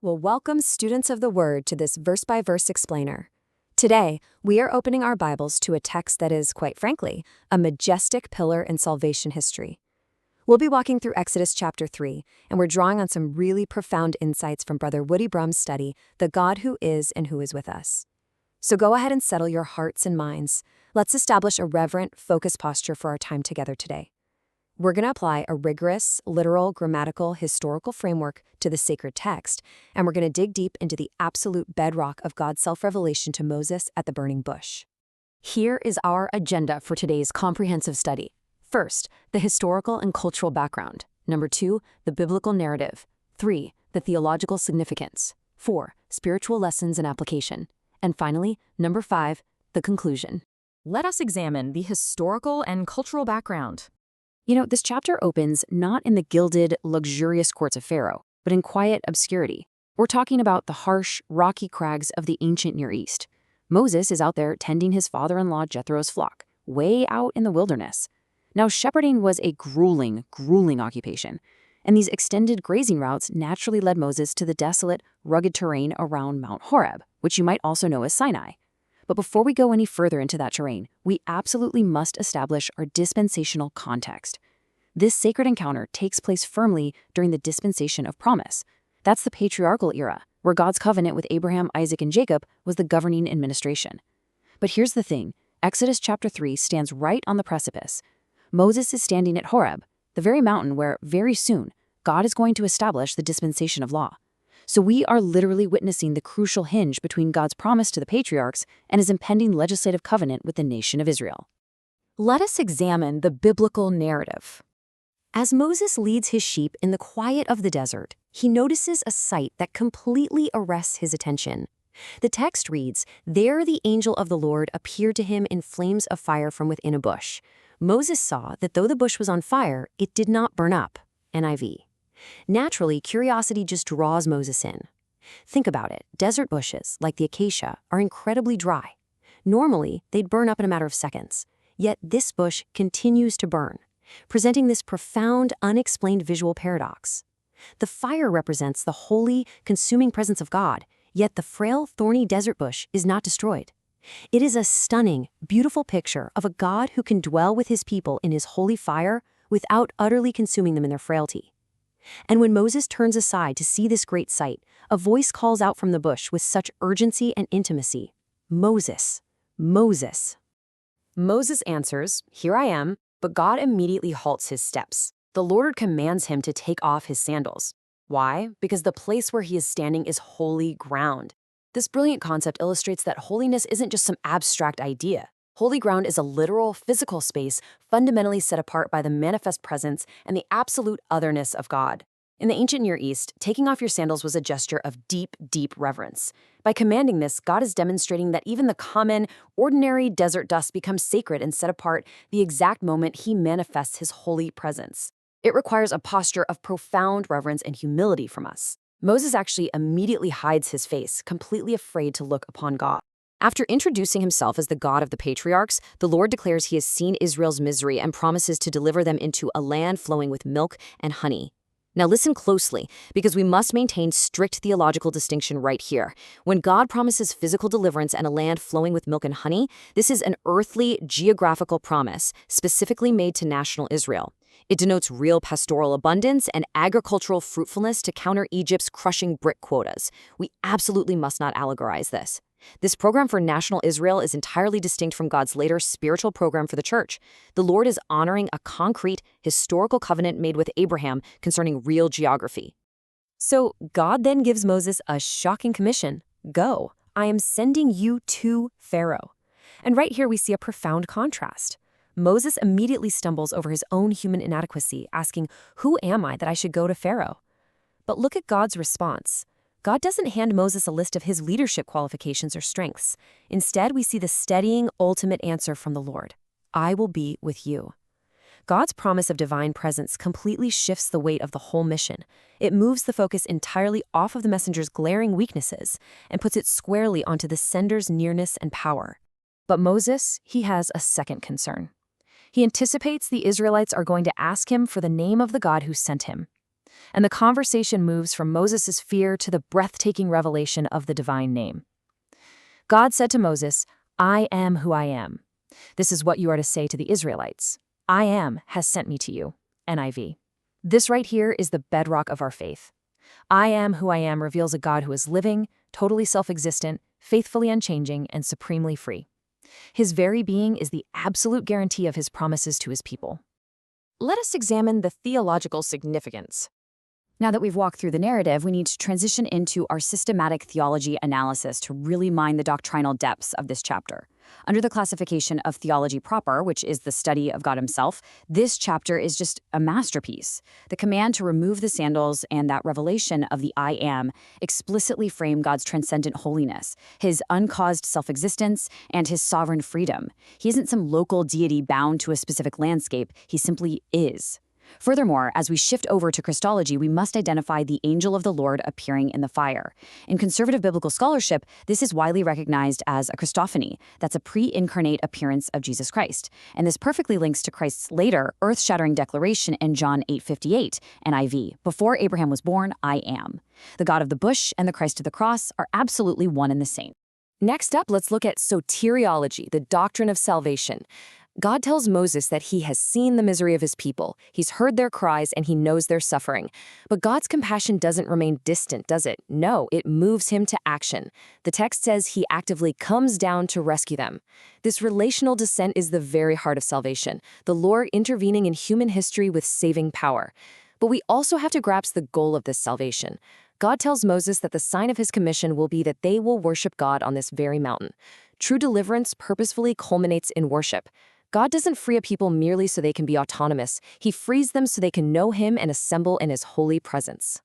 Well, welcome, students of the Word, to this verse-by-verse explainer. Today, we are opening our Bibles to a text that is, quite frankly, a majestic pillar in salvation history. We'll be walking through Exodus chapter 3, and we're drawing on some really profound insights from Brother Woody Brohm's study, The God Who Is and Who Is With Us. So go ahead and settle your hearts and minds. Let's establish a reverent, focused posture for our time together today. We're going to apply a rigorous, literal, grammatical, historical framework to the sacred text, and we're going to dig deep into the absolute bedrock of God's self-revelation to Moses at the burning bush. Here is our agenda for today's comprehensive study. First, the historical and cultural background. Number 2, the biblical narrative. 3, the theological significance. 4, spiritual lessons and application. And finally, number 5, the conclusion. Let us examine the historical and cultural background. This chapter opens not in the gilded, luxurious courts of Pharaoh, but in quiet obscurity. We're talking about the harsh, rocky crags of the ancient Near East. Moses is out there tending his father-in-law Jethro's flock, way out in the wilderness. Now, shepherding was a grueling occupation, and these extended grazing routes naturally led Moses to the desolate, rugged terrain around Mount Horeb, which you might also know as Sinai. But before we go any further into that terrain, we absolutely must establish our dispensational context. This sacred encounter takes place firmly during the dispensation of promise. That's the patriarchal era, where God's covenant with Abraham, Isaac, and Jacob was the governing administration. But here's the thing. Exodus chapter 3 stands right on the precipice. Moses is standing at Horeb, the very mountain where, very soon, God is going to establish the dispensation of law. So we are literally witnessing the crucial hinge between God's promise to the patriarchs and his impending legislative covenant with the nation of Israel. Let us examine the biblical narrative. As Moses leads his sheep in the quiet of the desert, he notices a sight that completely arrests his attention. The text reads, "There the angel of the Lord appeared to him in flames of fire from within a bush. Moses saw that though the bush was on fire, it did not burn up." NIV. Naturally, curiosity just draws Moses in. Think about it. Desert bushes, like the acacia, are incredibly dry. Normally, they'd burn up in a matter of seconds. Yet this bush continues to burn, presenting this profound, unexplained visual paradox. The fire represents the holy, consuming presence of God, yet the frail, thorny desert bush is not destroyed. It is a stunning, beautiful picture of a God who can dwell with his people in his holy fire without utterly consuming them in their frailty. And when Moses turns aside to see this great sight, a voice calls out from the bush with such urgency and intimacy, "Moses, Moses." Moses answers, "Here I am," but God immediately halts his steps. The Lord commands him to take off his sandals. Why? Because the place where he is standing is holy ground. This brilliant concept illustrates that holiness isn't just some abstract idea. Holy ground is a literal, physical space fundamentally set apart by the manifest presence and the absolute otherness of God. In the ancient Near East, taking off your sandals was a gesture of deep, deep reverence. By commanding this, God is demonstrating that even the common, ordinary desert dust becomes sacred and set apart the exact moment he manifests his holy presence. It requires a posture of profound reverence and humility from us. Moses actually immediately hides his face, completely afraid to look upon God. After introducing himself as the God of the patriarchs, the Lord declares he has seen Israel's misery and promises to deliver them into a land flowing with milk and honey. Now listen closely, because we must maintain strict theological distinction right here. When God promises physical deliverance and a land flowing with milk and honey, this is an earthly, geographical promise, specifically made to national Israel. It denotes real pastoral abundance and agricultural fruitfulness to counter Egypt's crushing brick quotas. We absolutely must not allegorize this. This program for national Israel is entirely distinct from God's later spiritual program for the church. The Lord is honoring a concrete, historical covenant made with Abraham concerning real geography. So God then gives Moses a shocking commission. "Go, I am sending you to Pharaoh." And right here we see a profound contrast. Moses immediately stumbles over his own human inadequacy, asking, "Who am I that I should go to Pharaoh?" But look at God's response. God doesn't hand Moses a list of his leadership qualifications or strengths. Instead, we see the steadying, ultimate answer from the Lord. "I will be with you." God's promise of divine presence completely shifts the weight of the whole mission. It moves the focus entirely off of the messenger's glaring weaknesses and puts it squarely onto the sender's nearness and power. But Moses, he has a second concern. He anticipates the Israelites are going to ask him for the name of the God who sent him. And the conversation moves from Moses' fear to the breathtaking revelation of the divine name. God said to Moses, "I am who I am. This is what you are to say to the Israelites. I am has sent me to you." NIV. This right here is the bedrock of our faith. I am who I am reveals a God who is living, totally self-existent, faithfully unchanging, and supremely free. His very being is the absolute guarantee of his promises to his people. Let us examine the theological significance. Now that we've walked through the narrative, we need to transition into our systematic theology analysis to really mine the doctrinal depths of this chapter. Under the classification of theology proper, which is the study of God himself, this chapter is just a masterpiece. The command to remove the sandals and that revelation of the I am explicitly frame God's transcendent holiness, his uncaused self-existence, and his sovereign freedom. He isn't some local deity bound to a specific landscape, he simply is. Furthermore, as we shift over to Christology, we must identify the angel of the Lord appearing in the fire. In conservative biblical scholarship, this is widely recognized as a Christophany. That's a pre-incarnate appearance of Jesus Christ. And this perfectly links to Christ's later, earth-shattering declaration in John 8:58, NIV, "Before Abraham was born, I am." The God of the bush and the Christ of the cross are absolutely one and the same. Next up, let's look at soteriology, the doctrine of salvation. God tells Moses that he has seen the misery of his people, he's heard their cries, and he knows their suffering. But God's compassion doesn't remain distant, does it? No, it moves him to action. The text says he actively comes down to rescue them. This relational descent is the very heart of salvation, the Lord intervening in human history with saving power. But we also have to grasp the goal of this salvation. God tells Moses that the sign of his commission will be that they will worship God on this very mountain. True deliverance purposefully culminates in worship. God doesn't free a people merely so they can be autonomous. He frees them so they can know him and assemble in his holy presence.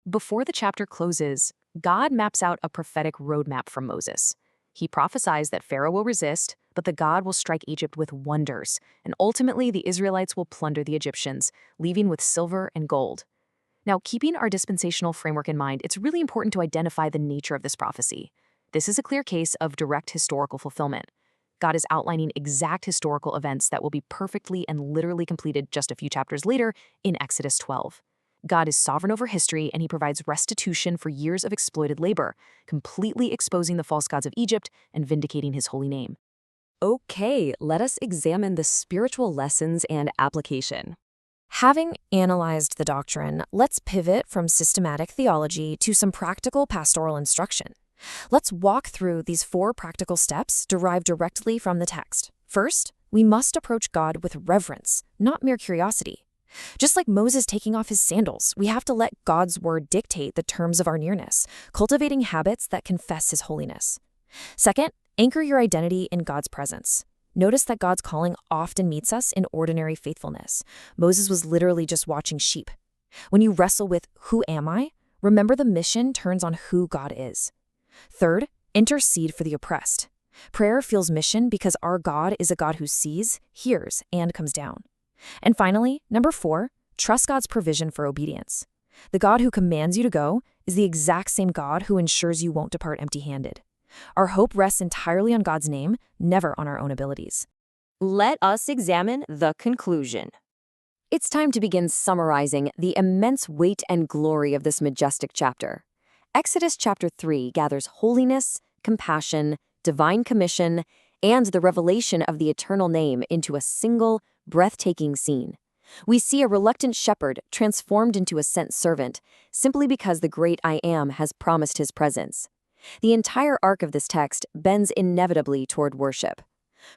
Before the chapter closes, God maps out a prophetic roadmap for Moses. He prophesies that Pharaoh will resist, but that God will strike Egypt with wonders, and ultimately the Israelites will plunder the Egyptians, leaving with silver and gold. Now, keeping our dispensational framework in mind, it's really important to identify the nature of this prophecy. This is a clear case of direct historical fulfillment. God is outlining exact historical events that will be perfectly and literally completed just a few chapters later in Exodus 12. God is sovereign over history, and he provides restitution for years of exploited labor, completely exposing the false gods of Egypt and vindicating his holy name. Okay, let us examine the spiritual lessons and application. Having analyzed the doctrine, let's pivot from systematic theology to some practical pastoral instruction. Let's walk through these 4 practical steps derived directly from the text. First, we must approach God with reverence, not mere curiosity. Just like Moses taking off his sandals, we have to let God's word dictate the terms of our nearness, cultivating habits that confess his holiness. Second, anchor your identity in God's presence. Notice that God's calling often meets us in ordinary faithfulness. Moses was literally just watching sheep. When you wrestle with, "Who am I?" remember the mission turns on who God is. Third, intercede for the oppressed. Prayer feels mission because our God is a God who sees, hears, and comes down. And finally, number 4, trust God's provision for obedience. The God who commands you to go is the exact same God who ensures you won't depart empty-handed. Our hope rests entirely on God's name, never on our own abilities. Let us examine the conclusion. It's time to begin summarizing the immense weight and glory of this majestic chapter. Exodus chapter 3 gathers holiness, compassion, divine commission, and the revelation of the eternal name into a single, breathtaking scene. We see a reluctant shepherd transformed into a sent servant simply because the great I Am has promised his presence. The entire arc of this text bends inevitably toward worship.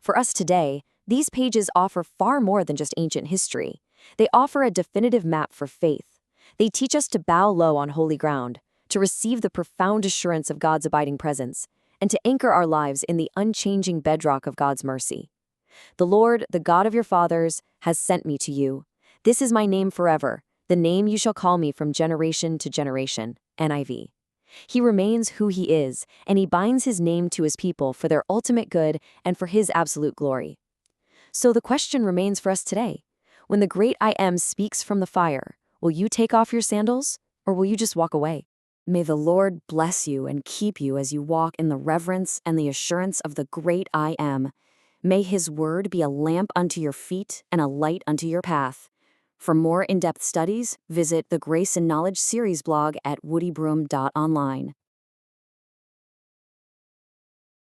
For us today, these pages offer far more than just ancient history. They offer a definitive map for faith. They teach us to bow low on holy ground, to receive the profound assurance of God's abiding presence, and to anchor our lives in the unchanging bedrock of God's mercy. The Lord, the God of your fathers, has sent me to you. This is my name forever, the name you shall call me from generation to generation. NIV. He remains who he is, and he binds his name to his people for their ultimate good and for his absolute glory. So the question remains for us today. When the great I Am speaks from the fire, will you take off your sandals, or will you just walk away? May the Lord bless you and keep you as you walk in the reverence and the assurance of the great I Am. May his word be a lamp unto your feet and a light unto your path. For more in-depth studies, visit the Grace and Knowledge series blog at woodybroom.online.